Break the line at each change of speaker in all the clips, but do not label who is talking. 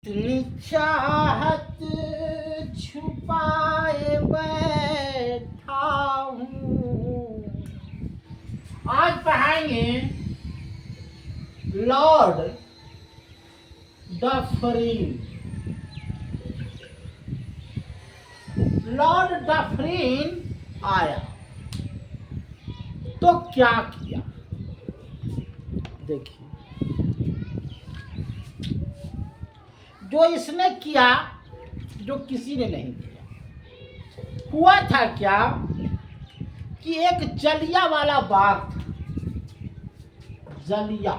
इतनी चाहत छुपाए बैठा हूँ। आज पढ़ाएंगे लॉर्ड डफरिन। लॉर्ड डफरिन आया तो क्या किया, देखिए। जो इसने किया जो किसी ने नहीं किया। हुआ था क्या कि एक जलिया वाला बाग था। जलिया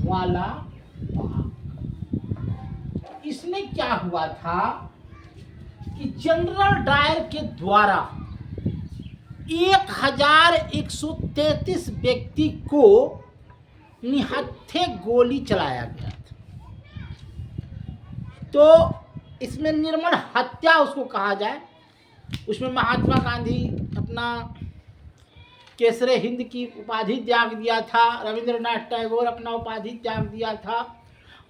वाला बाग। इसमें क्या हुआ था कि जनरल डायर के द्वारा 1133 व्यक्ति को निहत्थे गोली चलाया गया था। तो इसमें निर्मल हत्या उसको कहा जाए। उसमें महात्मा गांधी अपना केसरे हिंद की उपाधि त्याग दिया था। रविंद्रनाथ टैगोर अपना उपाधि त्याग दिया था।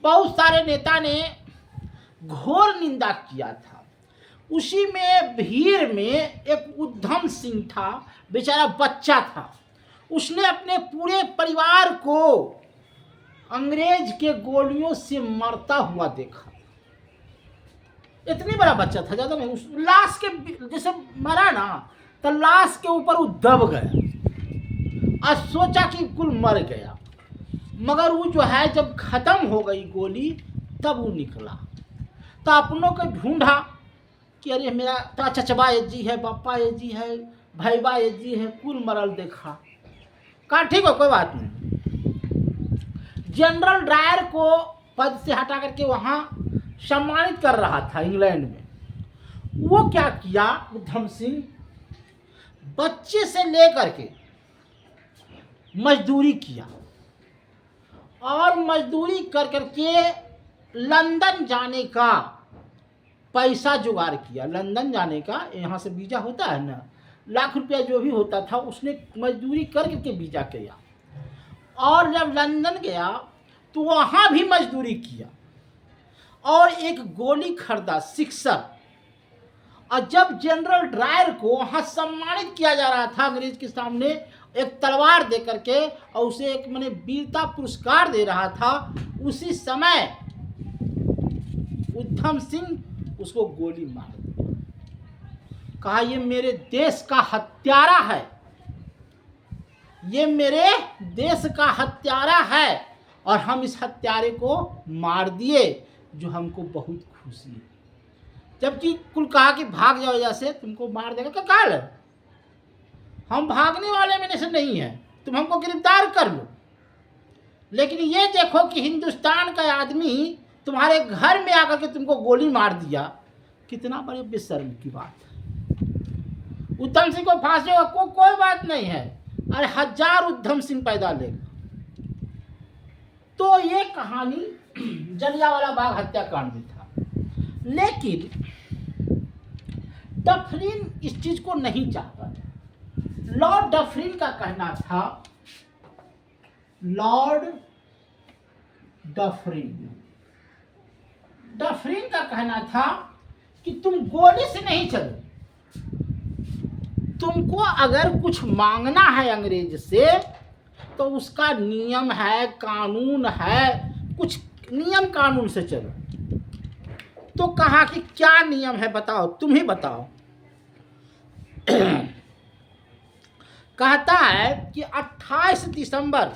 बहुत सारे नेता ने घोर निंदा किया था। उसी में भीड़ में एक उधम सिंह था, बेचारा बच्चा था। उसने अपने पूरे परिवार को अंग्रेज के गोलियों से मरता हुआ देखा। इतनी बड़ा बच्चा था, ज्यादा नहीं। उस लाश के जैसे मरा ना तो लाश के ऊपर वो दब गया और सोचा कि कुल मर गया। मगर वो जो है जब खत्म हो गई गोली तब वो निकला। तो अपनों को ढूंढा कि अरे मेरा तो चचबा ये जी है, पापा ये जी है, भाईबा ये जी है, कुल मरल देखा। कहा ठीक है कोई बात नहीं। जनरल डायर को पद से हटा करके वहां सम्मानित कर रहा था इंग्लैंड में। वो क्या किया, उधम सिंह बच्चे से लेकर के मजदूरी किया और मजदूरी कर करके लंदन जाने का पैसा जुगाड़ किया। लंदन जाने का, यहाँ से वीजा होता है ना, लाख रुपया जो भी होता था उसने मजदूरी कर करके वीजा किया। और जब लंदन गया तो वहाँ भी मजदूरी किया और एक गोली खरीदा, सिक्सर। और जब जनरल डायर को वहाँ सम्मानित किया जा रहा था अंग्रेज के सामने एक तलवार दे करके और उसे एक मैंने वीरता पुरस्कार दे रहा था, उसी समय उधम सिंह उसको गोली मार दी। कहा ये मेरे देश का हत्यारा है, ये मेरे देश का हत्यारा है और हम इस हत्यारे को मार दिए, जो हमको बहुत खुशी है। जबकि कुल कहा कि भाग जाओ, जैसे तुमको मार देगा। क्या काल है, हम भागने वाले में से नहीं है, तुम हमको गिरफ्तार कर लो। लेकिन ये देखो कि हिंदुस्तान का आदमी तुम्हारे घर में आकर के तुमको गोली मार दिया, कितना बड़े बेशर्म की बात है। उधम सिंह को फांसी होगा कोई बात नहीं है, अरे 1000 उधम सिंह पैदा लेगा। तो ये कहानी जलियांवाला बाग हत्याकांड में था। लेकिन डफरिन इस चीज को नहीं चाहता था। लॉर्ड डफरिन का कहना था, लॉर्ड डफरिन का कहना था कि तुम गोली से नहीं चलो, तुमको अगर कुछ मांगना है अंग्रेज से तो उसका नियम है, कानून है, कुछ नियम कानून से चलो। तो कहा कि क्या नियम है बताओ, तुम ही बताओ। कहता है कि 28 दिसंबर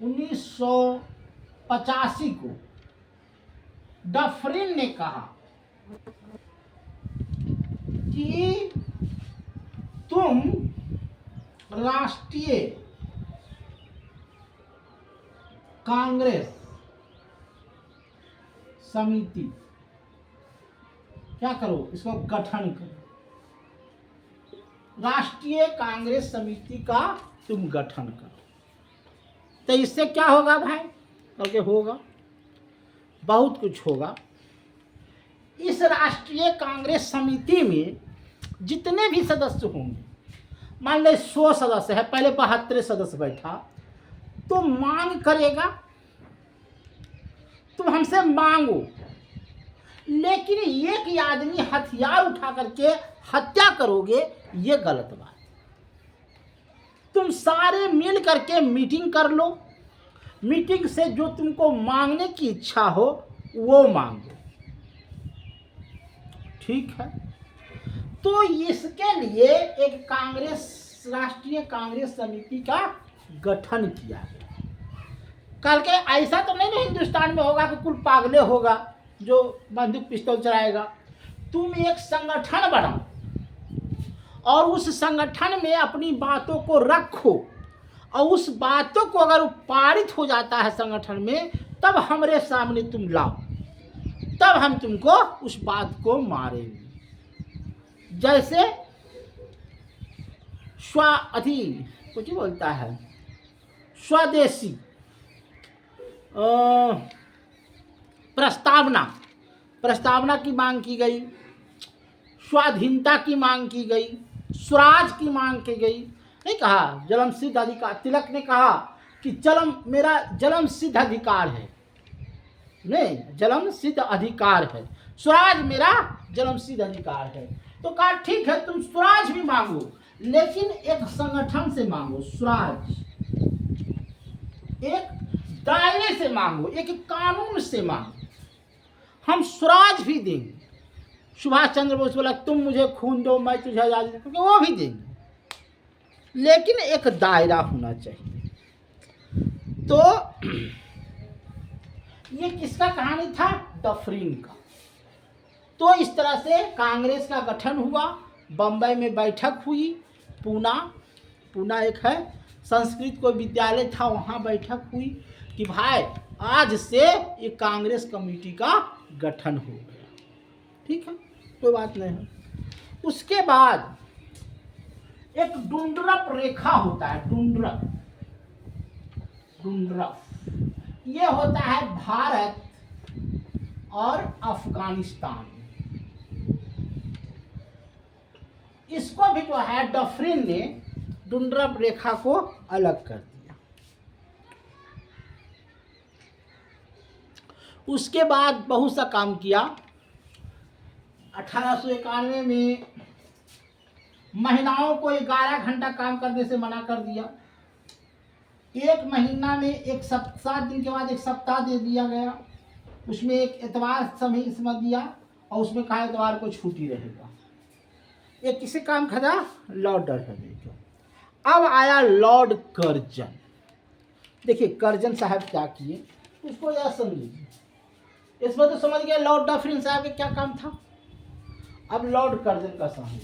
1985 को डफरिन ने कहा कि तुम राष्ट्रीय कांग्रेस समिति क्या करो, इसका गठन करो। राष्ट्रीय कांग्रेस समिति का तुम गठन करो। तो इससे क्या होगा भाई, करके होगा बहुत कुछ होगा। इस राष्ट्रीय कांग्रेस समिति में जितने भी सदस्य होंगे, मान लो 100 सदस्य है, पहले 72 सदस्य बैठा, तो मांग करेगा, तुम हमसे मांगो, लेकिन एक आदमी हथियार उठा करके हत्या करोगे, ये गलत बात। तुम सारे मिल करके मीटिंग कर लो, मीटिंग से जो तुमको मांगने की इच्छा हो वो मांगो, ठीक है। तो इसके लिए एक कांग्रेस, राष्ट्रीय कांग्रेस समिति का गठन किया गया। कल के ऐसा तो नहीं ना हिंदुस्तान में होगा कि कुल पागले होगा जो बंदूक पिस्तौल चलाएगा। तुम एक संगठन बनाओ और उस संगठन में अपनी बातों को रखो, और उस बातों को अगर पारित हो जाता है संगठन में, तब हमारे सामने तुम लाओ, तब हम तुमको उस बात को मारेंगे। जैसे कुछ बोलता है, स्वदेशी प्रस्तावना की मांग की गई, स्वाधीनता की मांग की गई, स्वराज की मांग की गई। नहीं कहा जन्म सिद्ध अधिकार, तिलक ने कहा कि मेरा जन्म सिद्ध अधिकार है, नहीं जन्म सिद्ध अधिकार है, स्वराज मेरा जन्म सिद्ध अधिकार है। तो कहा ठीक है, तुम स्वराज भी मांगो, लेकिन एक संगठन से मांगो, स्वराज एक दायरे से मांगो, एक कानून से मांगो। हम स्वराज भी देंगे। सुभाष चंद्र बोस बोला तुम मुझे खून दो मैं तुझे आजादी दूंगा, वो भी देंगे, लेकिन एक दायरा होना चाहिए। तो ये किसका कहानी था? डफरिन का। तो इस तरह से कांग्रेस का गठन हुआ। बम्बई में बैठक हुई, पूना एक है संस्कृत को विद्यालय था, वहाँ बैठक हुई कि भाई आज से ये कांग्रेस कमेटी का गठन हो गया, ठीक है, कोई बात नहीं है। उसके बाद एक डुंडरफ रेखा होता है, डुंडरफ ये होता है भारत और अफगानिस्तान। इसको भी जो है डफरिन ने डुंडरफ रेखा को अलग कर दिया। उसके बाद बहुत सा काम किया। 1891 में महिलाओं को 11 घंटा काम करने से मना कर दिया। एक महीना में 7 दिन के बाद एक सप्ताह दे दिया गया। उसमें एक एतवार समय दिया और उसमें कहा एतवार को छुट्टी रहेगा। ये किसे काम खड़ा? लॉर्ड डरहम का। अब आया लॉर्ड कर्जन। देखिए कर्जन साहब क्या किए, उसको याद समझिए। इसमें तो समझ गया लॉर्ड डफरिन साहब का क्या काम था। अब लॉर्ड कर्जन का साहब,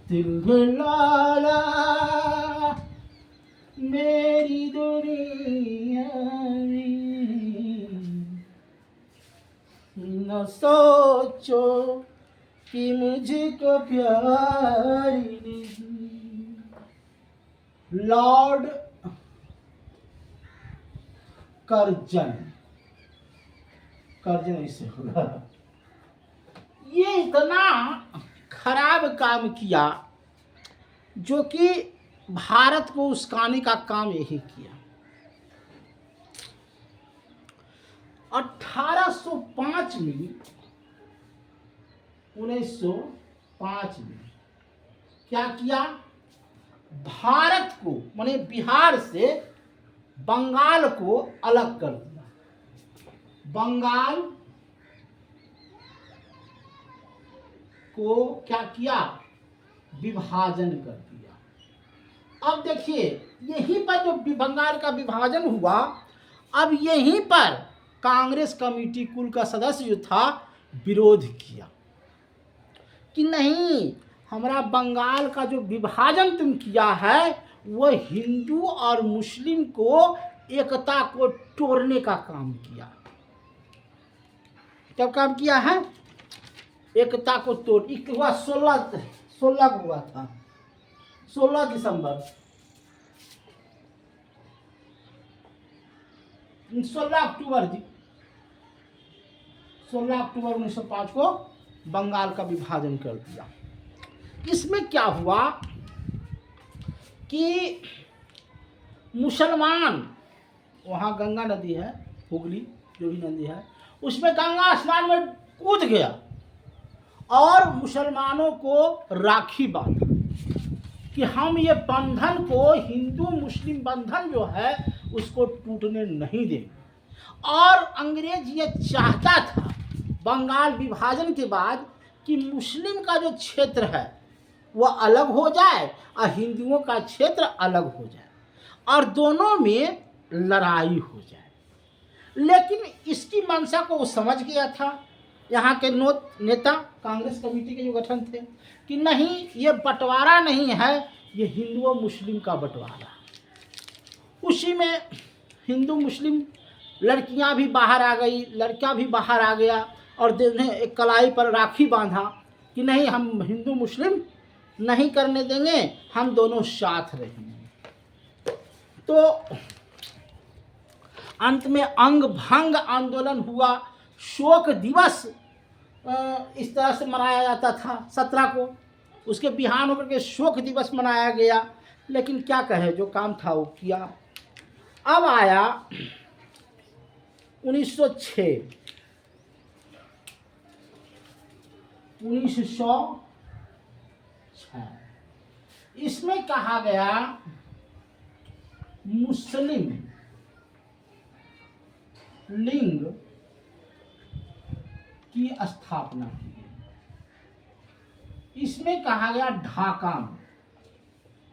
दिल में लाला मेरी दुनिया न सोचो कि मुझको प्यार नहीं। लॉर्ड कर्जन ऐसे होगा। ये इतना खराब काम किया जो कि भारत को उस्काने का काम यही किया। 1805 में 1905 में क्या किया? भारत को माने बिहार से बंगाल को अलग कर दिया। बंगाल को क्या किया? विभाजन कर दिया। अब देखिए यहीं पर जो बंगाल का विभाजन हुआ, अब यहीं पर कांग्रेस कमेटी कुल का सदस्य जो था विरोध किया कि नहीं, हमारा बंगाल का जो विभाजन तुम किया है वो हिंदू और मुस्लिम को एकता को तोड़ने का काम किया। क्या काम किया है? एकता को तोड़। हुआ 16 को हुआ था, 16 दिसंबर 16 अक्टूबर जी 16 अक्टूबर 1905 को बंगाल का विभाजन कर दिया। इसमें क्या हुआ कि मुसलमान, वहाँ गंगा नदी है, हुगली जो भी नदी है, उसमें गंगा स्नान में कूद गया और मुसलमानों को राखी बांधा कि हम ये बंधन को, हिंदू मुस्लिम बंधन जो है उसको टूटने नहीं देंगे। और अंग्रेज ये चाहता था बंगाल विभाजन के बाद कि मुस्लिम का जो क्षेत्र है वो अलग हो जाए और हिंदुओं का क्षेत्र अलग हो जाए और दोनों में लड़ाई हो जाए। लेकिन इसकी मंशा को वो समझ गया था, यहाँ के नेता कांग्रेस कमेटी के जो गठन थे, कि नहीं, ये बंटवारा नहीं है, ये हिंदू मुस्लिम का बंटवारा। उसी में हिंदू मुस्लिम लड़कियां भी बाहर आ गई, लड़का भी बाहर आ गया और एक कलाई पर राखी बांधा कि नहीं, हम हिंदू मुस्लिम नहीं करने देंगे, हम दोनों साथ रहेंगे। तो अंत में अंग भंग आंदोलन हुआ। शोक दिवस इस तरह से मनाया जाता था 17 को, उसके बिहान होकर के शोक दिवस मनाया गया। लेकिन क्या कहे, जो काम था वो किया। अब आया 1906, 1906 इसमें कहा गया मुस्लिम लिंग की स्थापना की गई। इसमें कहा गया ढाका में,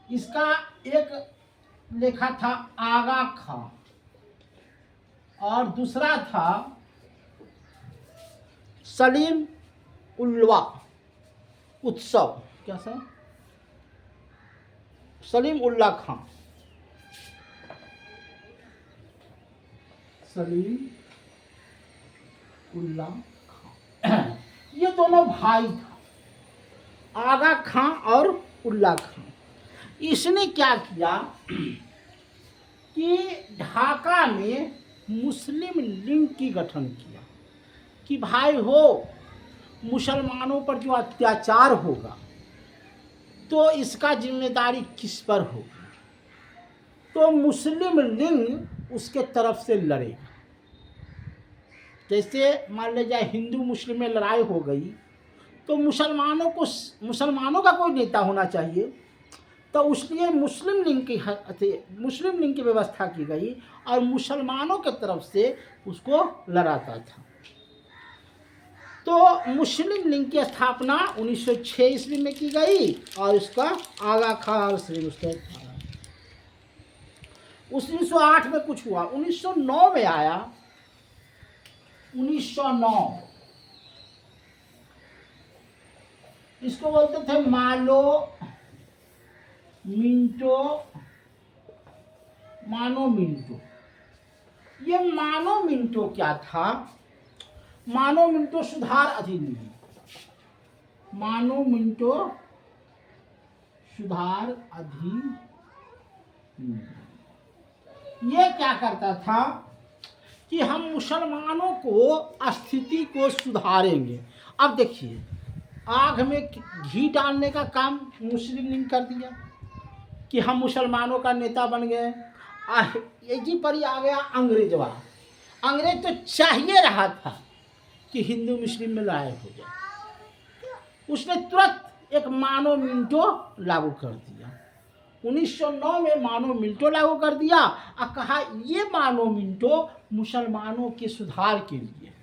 इसका एक लेखा था आगा खां और दूसरा था सलीम उल्वा उत्सव। क्या सर? सलीम उल्ला खां, सलीम उल्ला खां, ये दोनों भाई था, आगा खां और उल्ला खां। इसने क्या किया कि ढाका में मुस्लिम लीग की गठन किया कि भाई हो, मुसलमानों पर जो अत्याचार होगा तो इसका जिम्मेदारी किस पर होगी। तो मुस्लिम लीग उसके तरफ से लड़ेगा। जैसे मान लीजिए हिंदू मुस्लिम में लड़ाई हो गई तो मुसलमानों का कोई नेता होना चाहिए, तो उसलिए मुस्लिम लीग की व्यवस्था की गई और मुसलमानों के तरफ से उसको लड़ाता था। तो मुस्लिम लीग की स्थापना 1906 ईस्वी में की गई और उसका आगा खां और सलीम उसका 1908 में कुछ हुआ। 1909 में आया, 1909 इसको बोलते थे मानो मिंटो। ये मानो मिंटो क्या था? मानो मिंटो सुधार अधिनियम, मानो मिंटो सुधार अधिनियम। ये क्या करता था कि हम मुसलमानों को स्थिति को सुधारेंगे। अब देखिए, आग में घी डालने का काम मुस्लिम लीग कर दिया कि हम मुसलमानों का नेता बन गए। जी पर ही आ गया अंग्रेजवा। अंग्रेज तो चाहिए रहा था कि हिंदू मुस्लिम में लड़ाई हो जाए, उसने तुरंत एक मानो मिंटो लागू कर दिया। 1909 में मानो मिंटो लागू कर दिया और कहा ये मानो मिंटो मुसलमानों के सुधार के लिए।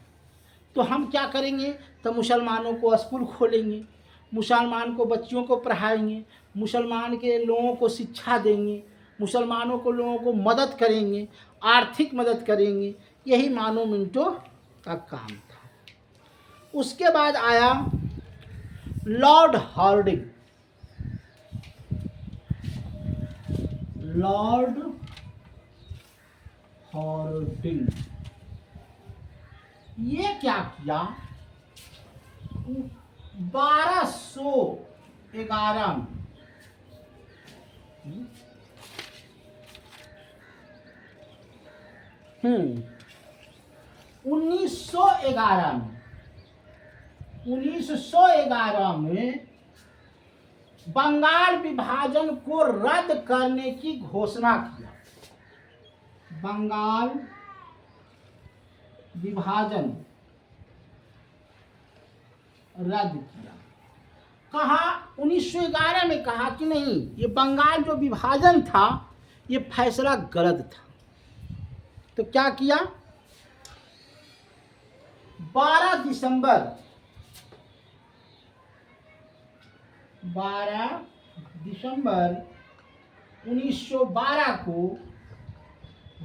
तो हम क्या करेंगे, तो मुसलमानों को स्कूल खोलेंगे, मुसलमान को बच्चियों को पढ़ाएंगे, मुसलमान के लोगों को शिक्षा देंगे, मुसलमानों को लोगों को मदद करेंगे, आर्थिक मदद करेंगे। यही मानो मिंटो का काम था। उसके बाद आया लॉर्ड हार्डिंग। लॉर्ड हार्डिंग ये क्या किया? 1211 1911 में 1911 में बंगाल विभाजन को रद्द करने की घोषणा किया। बंगाल विभाजन रद्द किया। कहा 1911 में कहा कि नहीं, ये बंगाल जो विभाजन था ये फैसला गलत था। तो क्या किया, 12 दिसंबर 1912 को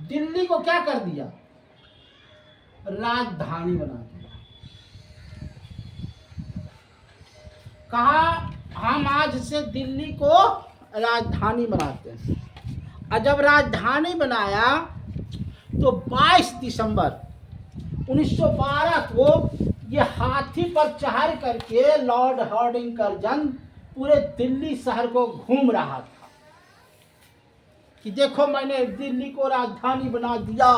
दिल्ली को क्या कर दिया, राजधानी बना दिया। कहा हम आज से दिल्ली को राजधानी बनाते हैं। और जब राजधानी बनाया तो 22 दिसंबर 1912 को ये हाथी पर चढ़ करके लॉर्ड हार्डिंगटन पूरे दिल्ली शहर को घूम रहा था कि देखो मैंने दिल्ली को राजधानी बना दिया,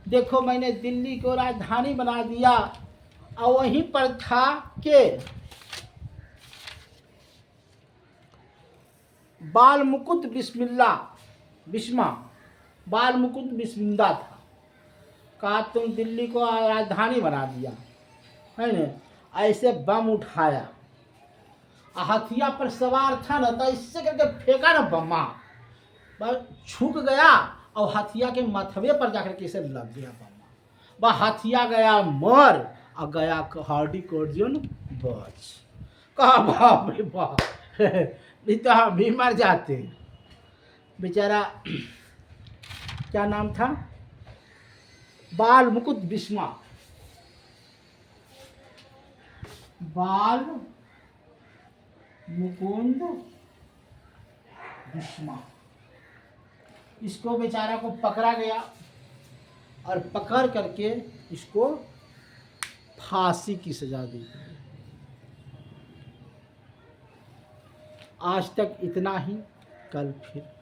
देखो मैंने दिल्ली को राजधानी बना दिया। और वहीं पर था कि बाल मुकुट बिस्मा बाल मुकुट बिस्मिल्ला था। कहा तुम दिल्ली को राजधानी बना दिया है न, ऐसे बम उठाया, हथिया पर सवार था ना, तो इससे करके फेंका ना बम्मा, छूक गया और हथिया के मथवे पर जाकर के इसे लग गया बम्मा। वह हथिया गया मर और गया हार्डी कोर्जन बच। कहा बाप रे बाप, नहीं तो हम भी मर जाते। बेचारा क्या नाम था, बाल मुकुट बिस्मा, बाल मुकुंद बिस्मा, इसको बेचारा को पकड़ा गया और पकड़ करके इसको फांसी की सजा दी। आज तक इतना ही, कल फिर